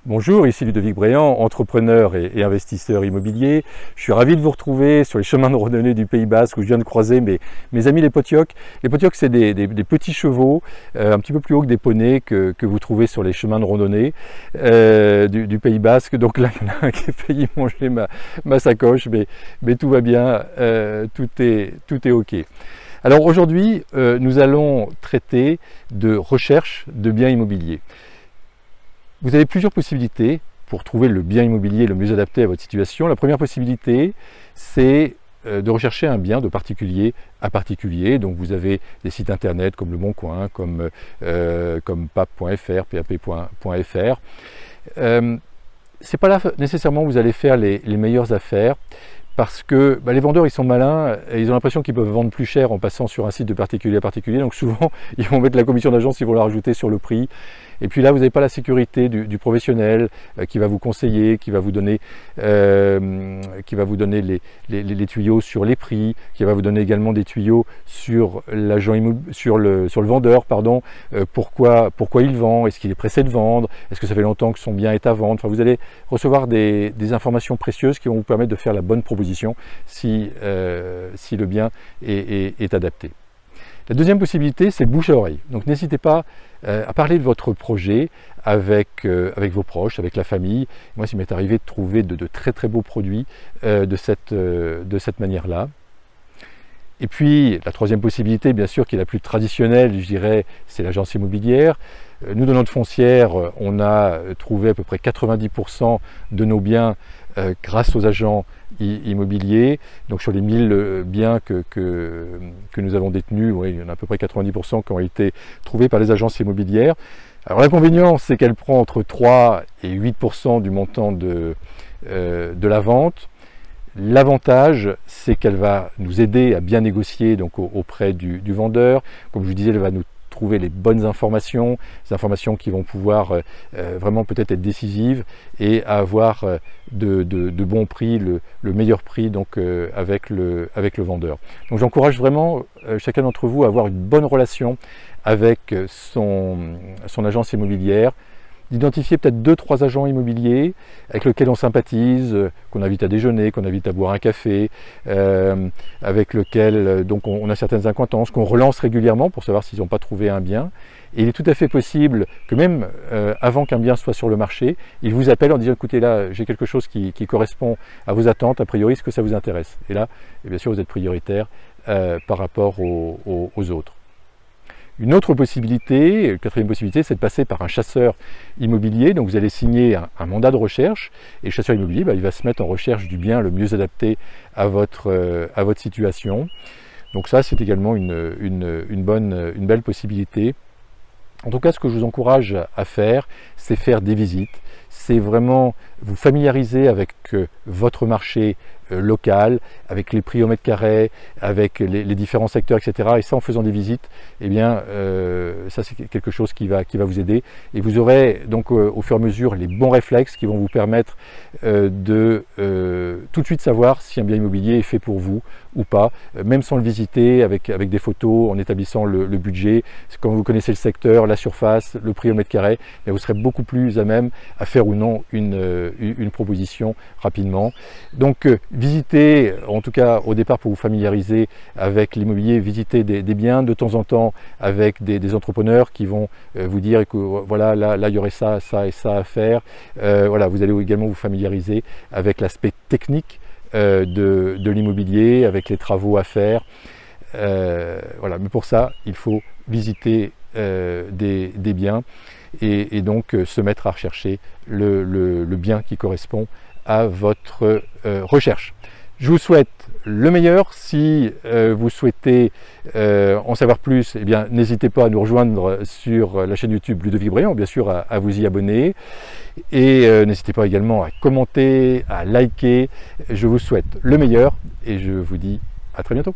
Bonjour, ici Ludovic Bréant, entrepreneur et investisseur immobilier. Je suis ravi de vous retrouver sur les chemins de randonnée du Pays Basque où je viens de croiser mes amis les Potiocs. Les Potiocs, c'est des petits chevaux, un petit peu plus hauts que des poneys que vous trouvez sur les chemins de randonnée du Pays Basque. Donc là, il y en a un qui a failli manger ma sacoche, mais tout va bien, tout est OK. Alors aujourd'hui, nous allons traiter de recherche de biens immobiliers. Vous avez plusieurs possibilités pour trouver le bien immobilier le mieux adapté à votre situation. La première possibilité, c'est de rechercher un bien de particulier à particulier. Donc vous avez des sites internet comme Le Bon Coin, comme pap.fr, pap.fr. C'est pas là nécessairement où vous allez faire les meilleures affaires, parce que les vendeurs ils sont malins et ils ont l'impression qu'ils peuvent vendre plus cher en passant sur un site de particulier à particulier. Donc souvent ils vont mettre la commission d'agence, ils vont la rajouter sur le prix. Et puis là vous n'avez pas la sécurité du professionnel qui va vous conseiller, qui va vous donner les tuyaux sur les prix, qui va vous donner également des tuyaux sur sur le vendeur, pardon, pourquoi il vend, est-ce qu'il est pressé de vendre, est-ce que ça fait longtemps que son bien est à vendre. Enfin, vous allez recevoir des informations précieuses qui vont vous permettre de faire la bonne proposition si le bien est adapté. La deuxième possibilité, c'est le bouche à oreille. Donc n'hésitez pas à parler de votre projet avec vos proches, avec la famille. Moi, il m'est arrivé de trouver de très très beaux produits de cette manière-là. Et puis, la troisième possibilité, bien sûr, qui est la plus traditionnelle, je dirais, c'est l'agence immobilière. Nous, dans notre foncière, on a trouvé à peu près 90% de nos biens grâce aux agents immobiliers. Donc sur les 1000 biens que nous avons détenus, il y en a à peu près 90% qui ont été trouvés par les agences immobilières. Alors l'inconvénient, c'est qu'elle prend entre 3 et 8% du montant de la vente. L'avantage, c'est qu'elle va nous aider à bien négocier donc, auprès du vendeur. Comme je vous disais, elle va nous trouver les bonnes informations, des informations qui vont pouvoir vraiment peut-être être décisives et à avoir de bons prix, le meilleur prix donc, avec le vendeur. Donc j'encourage vraiment chacun d'entre vous à avoir une bonne relation avec son agence immobilière, d'identifier peut-être 2-3 agents immobiliers avec lesquels on sympathise, qu'on invite à déjeuner, qu'on invite à boire un café, avec lesquels donc on a certaines acquaintances, qu'on relance régulièrement pour savoir s'ils n'ont pas trouvé un bien. Et il est tout à fait possible que même avant qu'un bien soit sur le marché, ils vous appellent en disant écoutez là j'ai quelque chose qui correspond à vos attentes, a priori est-ce que ça vous intéresse? Et là, bien sûr vous êtes prioritaire par rapport aux autres. Une autre possibilité, quatrième possibilité, c'est de passer par un chasseur immobilier. Donc vous allez signer un mandat de recherche et le chasseur immobilier, il va se mettre en recherche du bien le mieux adapté à votre situation. Donc ça, c'est également une belle possibilité. En tout cas, ce que je vous encourage à faire, c'est faire des visites. C'est vraiment vous familiariser avec votre marché local, avec les prix au mètre carré, avec les différents secteurs, etc. Et ça, en faisant des visites, eh bien, ça c'est quelque chose qui va vous aider. Et vous aurez donc au fur et à mesure les bons réflexes qui vont vous permettre de tout de suite savoir si un bien immobilier est fait pour vous ou pas, même sans le visiter, avec des photos, en établissant le budget. Quand vous connaissez le secteur, la surface, le prix au mètre carré, vous serez beaucoup plus à même à faire ou non une proposition rapidement. Donc visitez, en tout cas au départ pour vous familiariser avec l'immobilier, visitez des biens de temps en temps avec des entrepreneurs qui vont vous dire que voilà, là il y aurait ça, ça et ça à faire. Voilà, vous allez également vous familiariser avec l'aspect technique de l'immobilier, avec les travaux à faire. Voilà, mais pour ça, il faut visiter des biens et donc se mettre à rechercher le bien qui correspond à votre recherche. Je vous souhaite le meilleur. Si vous souhaitez en savoir plus, eh bien n'hésitez pas à nous rejoindre sur la chaîne YouTube Ludovic Bréant, bien sûr à vous y abonner. Et n'hésitez pas également à commenter, à liker. Je vous souhaite le meilleur et je vous dis à très bientôt.